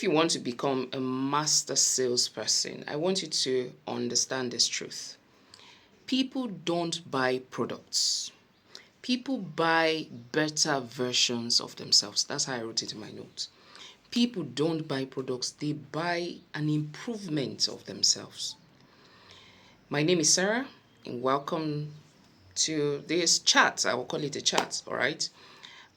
If you want to become a master salesperson, I want you to understand this truth. People don't buy products. People buy better versions of themselves. That's how I wrote it in my notes. People don't buy products, they buy an improvement of themselves. My name is Sarah, and welcome to this chat. I will call it a chat, all right?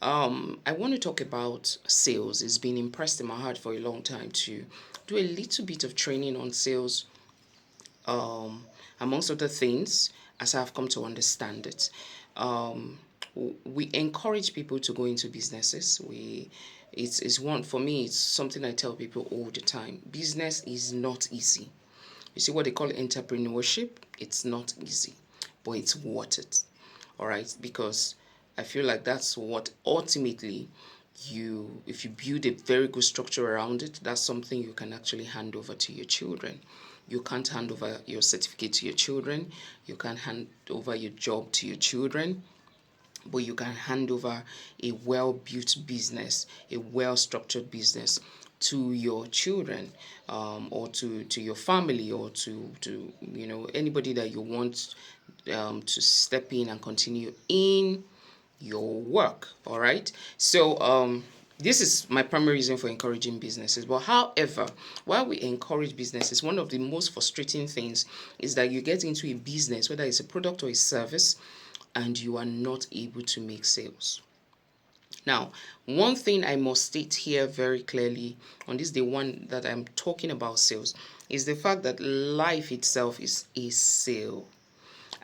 I want to talk about sales. It's been impressed in my heart for a long time to do a little bit of training on sales, amongst other things, as I've come to understand it. We encourage people to go into businesses. It's one for me. It's something I tell people all the time. Business is not easy. You see what they call entrepreneurship? It's not easy, but it's worth it. All right, because I feel like that's what ultimately if you build a very good structure around it, that's something you can actually hand over to your children. You can't hand over your certificate to your children. You can't hand over your job to your children, but you can hand over a well-built business, a well-structured business to your children, or to your family, or to anybody that you want to step in and continue in your work. All right, so this is my primary reason for encouraging businesses. But however, while we encourage businesses, one of the most frustrating things is that you get into a business, whether it's a product or a service, and you are not able to make sales. Now, one thing I must state here very clearly on this day one that I'm talking about sales is the fact that life itself is a sale.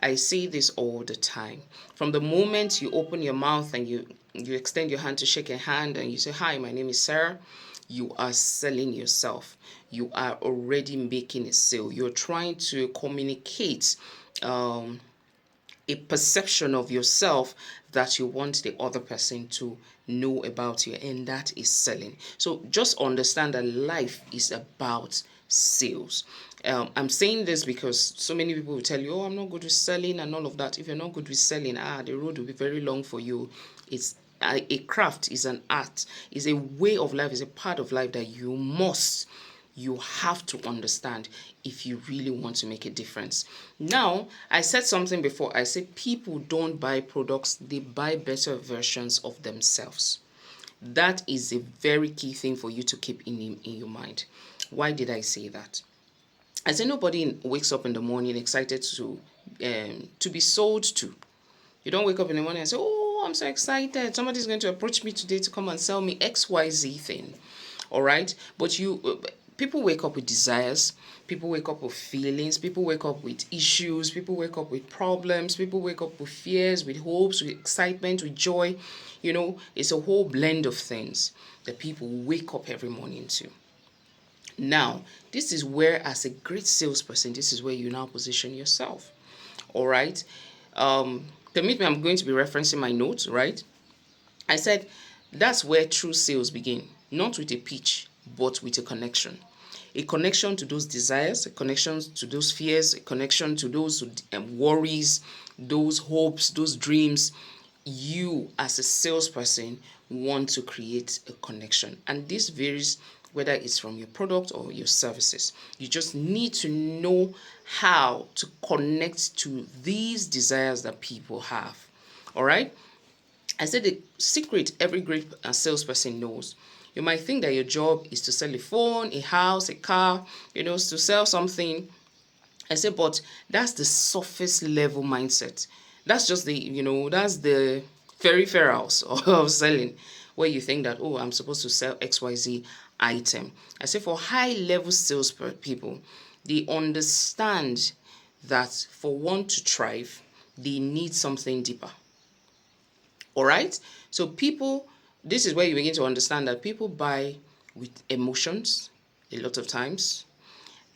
I say this all the time. From the moment you open your mouth and you extend your hand to shake a hand and you say, "Hi, my name is Sarah," you are selling yourself. You are already making a sale. You're trying to communicate a perception of yourself that you want the other person to know about you, and that is selling. So just understand that life is about sales. I'm saying this because so many people will tell you, "Oh, I'm not good with selling," and all of that. If you're not good with selling, the road will be very long for you. It's a craft, is an art, is a way of life, is a part of life that you have to understand if you really want to make a difference. Now, I said something before. I said people don't buy products, they buy better versions of themselves. That is a very key thing for you to keep in your mind. Why did I say that? I said nobody wakes up in the morning excited to be sold to. You don't wake up in the morning and say, "Oh, I'm so excited. Somebody's going to approach me today to come and sell me XYZ thing." All right? But people wake up with desires. People wake up with feelings. People wake up with issues. People wake up with problems. People wake up with fears, with hopes, with excitement, with joy. It's a whole blend of things that people wake up every morning to. Now, this is where, as a great salesperson, this is where you now position yourself. All right? Permit me, I'm going to be referencing my notes, right? I said that's where true sales begin, not with a pitch, but with a connection. A connection to those desires, a connection to those fears, a connection to those worries, those hopes, those dreams. You, as a salesperson, want to create a connection. And this varies whether it's from your product or your services. You just need to know how to connect to these desires that people have. All right? I said the secret every great salesperson knows. You might think that your job is to sell a phone, a house, a car, to sell something. I said, but that's the surface level mindset. That's just that's the peripherals of selling, where you think that, "Oh, I'm supposed to sell XYZ item." I say for high level sales people, they understand that for one to thrive, they need something deeper. All right? So this is where you begin to understand that people buy with emotions a lot of times,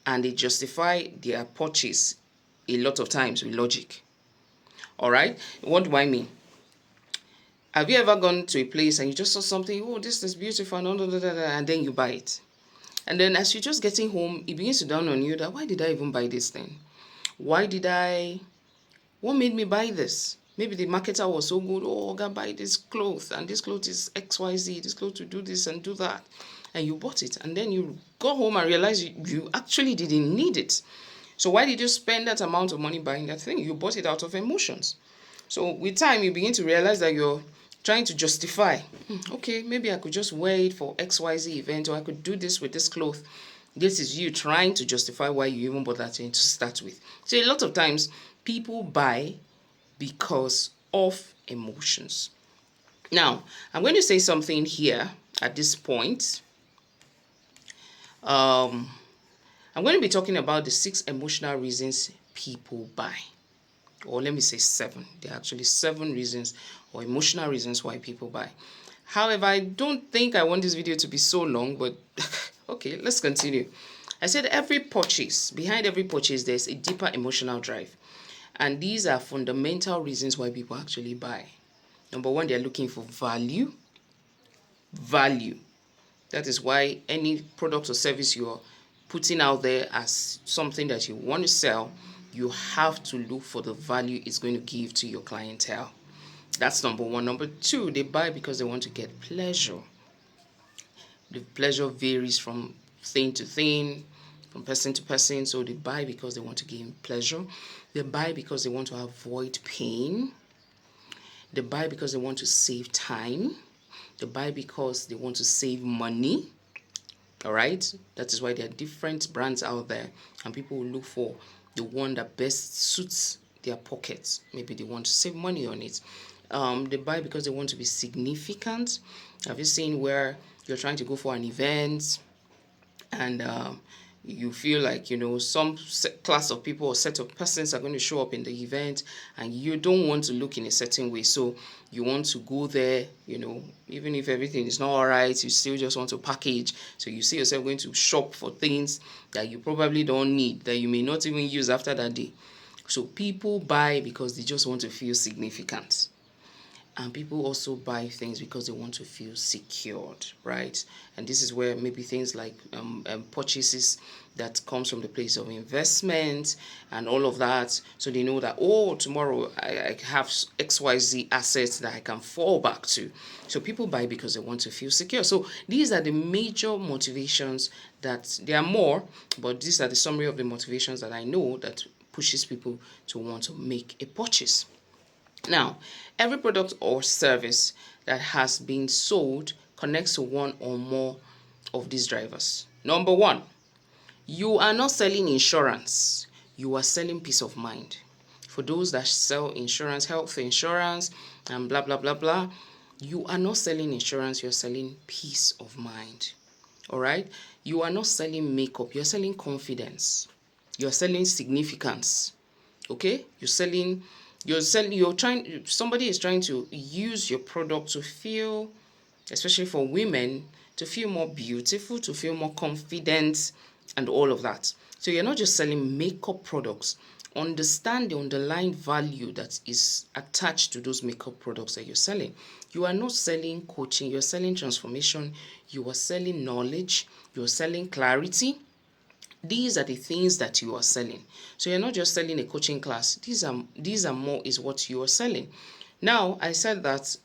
and they justify their purchase a lot of times with logic. All right? What do I mean? Have you ever gone to a place and you just saw something, "Oh, this is beautiful," and then you buy it? And then as you're just getting home, it begins to dawn on you that, why did I even buy this thing? What made me buy this? Maybe the marketer was so good. "Oh, I gotta buy this clothes, and this clothes is XYZ. This clothes to do this and do that." and you bought it, and then you go home and realize you actually didn't need it. So why did you spend that amount of money buying that thing? You bought it out of emotions. So with time, you begin to realize that you're trying to justify, okay, maybe I could just wear it for XYZ event, or I could do this with this cloth. This is you trying to justify why you even bought that thing to start with. So a lot of times, people buy because of emotions. Now, I'm going to say something here at this point. I'm going to be talking about the 6 emotional reasons people buy. Or let me say 7. There are actually 7 reasons or emotional reasons why people buy. However, I don't think I want this video to be so long, but okay, let's continue. I said behind every purchase, there's a deeper emotional drive. And these are fundamental reasons why people actually buy. Number 1, they're looking for value. Value. That is why any product or service you're putting out there as something that you want to sell, you have to look for the value it's going to give to your clientele. That's number 1. Number 2, they buy because they want to get pleasure. The pleasure varies from thing to thing, from person to person. So they buy because they want to gain pleasure. They buy because they want to avoid pain. They buy because they want to save time. They buy because they want to save money. All right? That is why there are different brands out there, and people will look for the one that best suits their pockets. Maybe they want to save money on it. They buy because they want to be significant. Have you seen where you're trying to go for an event and you feel like, some class of people or set of persons are going to show up in the event, and you don't want to look in a certain way, so you want to go there, even if everything is not all right, you still just want to package. So you see yourself going to shop for things that you probably don't need, that you may not even use after that day. So people buy because they just want to feel significant. And people also buy things because they want to feel secured, right? And this is where maybe things like purchases that comes from the place of investment and all of that. So they know that, tomorrow I have XYZ assets that I can fall back to. So people buy because they want to feel secure. So these are the major motivations that there are more, but these are the summary of the motivations that I know that pushes people to want to make a purchase. Now, every product or service that has been sold connects to one or more of these drivers. Number 1, you are not selling insurance. You are selling peace of mind. For those that sell insurance, health insurance, and blah, blah, blah, blah, you are not selling insurance. You're selling peace of mind. All right? You are not selling makeup. You're selling confidence. You're selling significance. Okay? somebody is trying to use your product to feel, especially for women, to feel more beautiful, to feel more confident, and all of that. So you're not just selling makeup products. Understand the underlying value that is attached to those makeup products that you're selling. You are not selling coaching, you're selling transformation, you are selling knowledge, you're selling clarity. These are the things that you are selling. So you're not just selling a coaching class. These are more is what you are selling. Now, I said that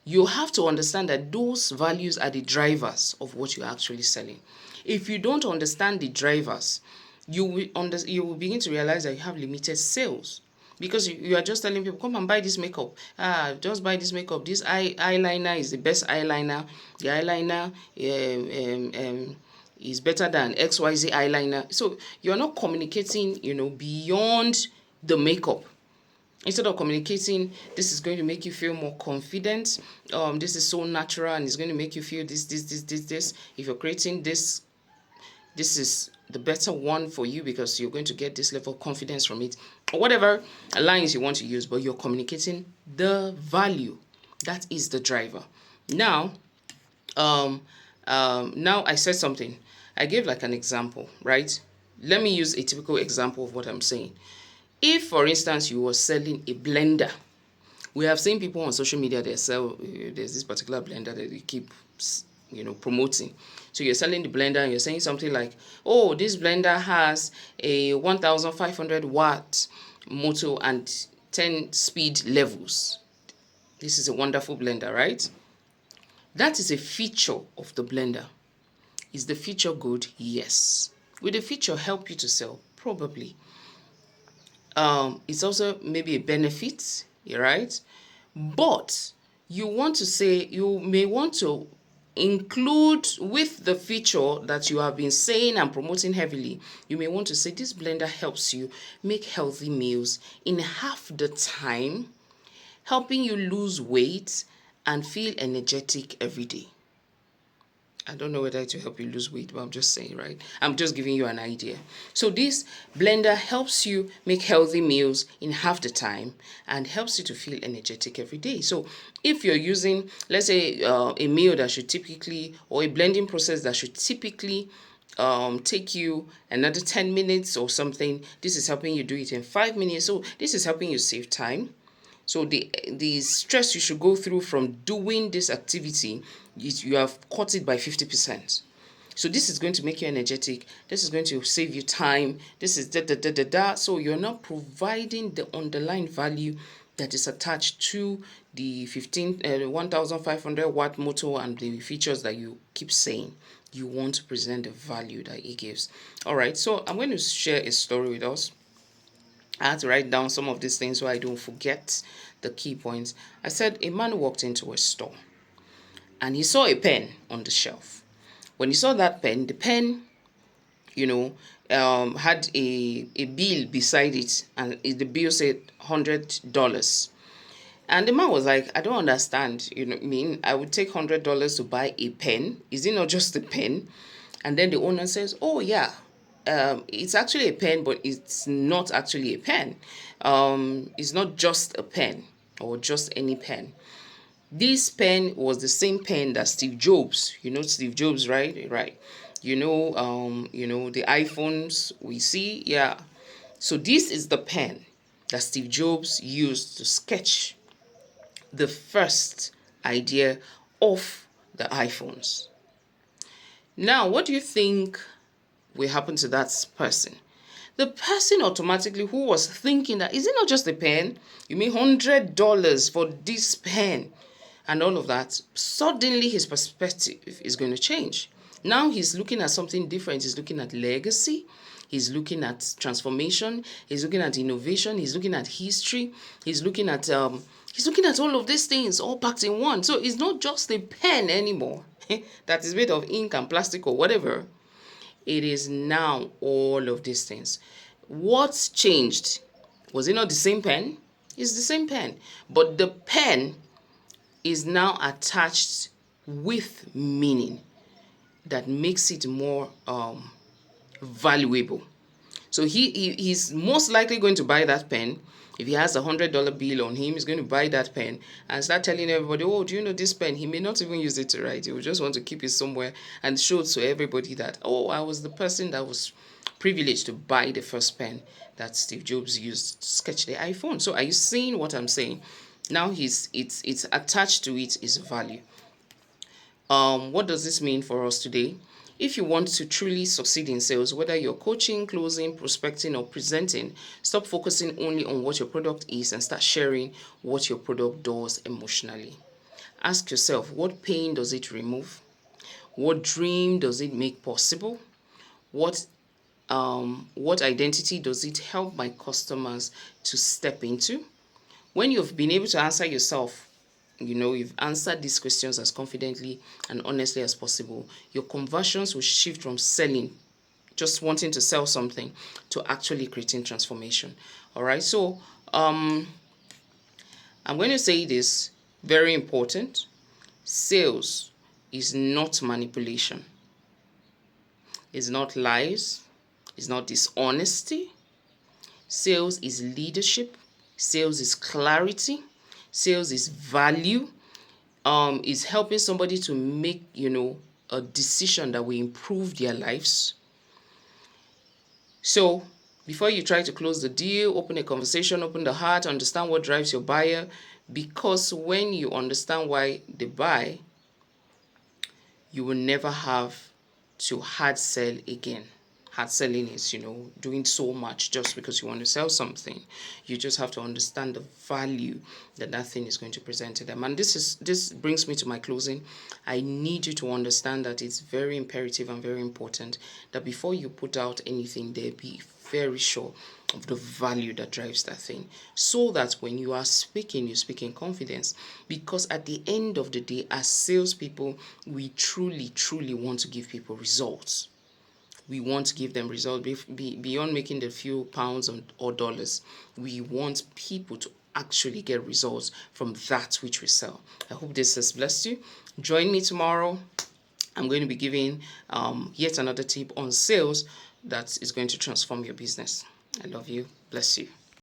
you have to understand that those values are the drivers of what you're actually selling. If you don't understand the drivers, you will begin to realize that you have limited sales. Because you are just telling people, come and buy this makeup. Just buy this makeup. This eyeliner is the best eyeliner. The eyeliner is better than XYZ eyeliner. So you're not communicating, beyond the makeup. Instead of communicating, this is going to make you feel more confident. This is so natural and it's going to make you feel this. If you're creating this is the better one for you because you're going to get this level of confidence from it. Or whatever lines you want to use, but you're communicating the value. That is the driver. Now I said something. I gave like an example, right? Let me use a typical example of what I'm saying. If, for instance, you were selling a blender, we have seen people on social media, there's this particular blender that they keep, promoting. So you're selling the blender and you're saying something like, oh, this blender has a 1,500 watt motor and 10 speed levels. This is a wonderful blender, right? That is a feature of the blender. Is the feature good? Yes. Will the feature help you to sell? Probably. It's also maybe a benefit, right? But you may want to include with the feature that you have been saying and promoting heavily. You may want to say this blender helps you make healthy meals in half the time, helping you lose weight and feel energetic every day. I don't know whether it will help you lose weight, but I'm just saying, right? I'm just giving you an idea. So this blender helps you make healthy meals in half the time and helps you to feel energetic every day. So if you're using, let's say, a meal that should typically, or a blending process that should typically take you another 10 minutes or something, this is helping you do it in 5 minutes. So this is helping you save time. So the stress you should go through from doing this activity, you have cut it by 50%. So this is going to make you energetic. This is going to save you time. This is da da da da da. So you're not providing the underlying value that is attached to the 1500 watt motor and the features that you keep saying. You want to present the value that it gives. All right. So I'm going to share a story with us. I had to write down some of these things so I don't forget the key points. I said a man walked into a store and he saw a pen on the shelf. When he saw that pen, the pen, had a bill beside it, and the bill said $100. And the man was like, I don't understand. I would take $100 to buy a pen. Is it not just a pen? And then the owner says, oh, yeah. It's actually a pen, but it's not actually a pen. It's not just a pen or just any pen. This pen was the same pen that Steve Jobs, Steve Jobs, right? Right. The iPhones we see, yeah. So this is the pen that Steve Jobs used to sketch the first idea of the iPhones. Now, what do you think will happen to that person? The person automatically who was thinking that, is it not just a pen? You mean $100 for this pen and all of that? Suddenly his perspective is going to change. Now he's looking at something different. He's looking at legacy. He's looking at transformation. He's looking at innovation. He's looking at history. He's looking at all of these things all packed in one. So it's not just a pen anymore that is made of ink and plastic or whatever. It is now all of these things. What's changed? Was it not the same pen? It's the same pen. But the pen is now attached with meaning that makes it more valuable. So he's most likely going to buy that pen. If he has $100 bill on him, he's going to buy that pen and start telling everybody, oh, do you know this pen? He may not even use it to write. He will just want to keep it somewhere and show to everybody that, oh, I was the person that was privileged to buy the first pen that Steve Jobs used to sketch the iPhone. So are you seeing what I'm saying? Now it's attached to it is value. What does this mean for us today? If you want to truly succeed in sales, whether you're coaching, closing, prospecting, or presenting, stop focusing only on what your product is and start sharing what your product does emotionally. Ask yourself, what pain does it remove? What dream does it make possible? What identity does it help my customers to step into? When you've been able to answer yourself, you've answered these questions as confidently and honestly as possible, your conversions will shift from selling, just wanting to sell something, to actually creating transformation. All right. So I'm going to say this, very important. Sales is not manipulation. It's not lies. It's not dishonesty. Sales is leadership. Sales is clarity. Sales is value. Is helping somebody to make, a decision that will improve their lives. So before you try to close the deal, open a conversation, open the heart, understand what drives your buyer. Because when you understand why they buy, you will never have to hard sell again. hard selling is, doing so much just because you want to sell something. You just have to understand the value that that thing is going to present to them. And this brings me to my closing. I need you to understand that it's very imperative and very important that before you put out anything, there be very sure of the value that drives that thing, so that when you are speaking, you speak in confidence. Because at the end of the day, as salespeople, we truly want to give people results. We want to give them results beyond making the few pounds or dollars. We want people to actually get results from that which we sell. I hope this has blessed you. Join me tomorrow. I'm going to be giving yet another tip on sales that is going to transform your business. I love you. Bless you.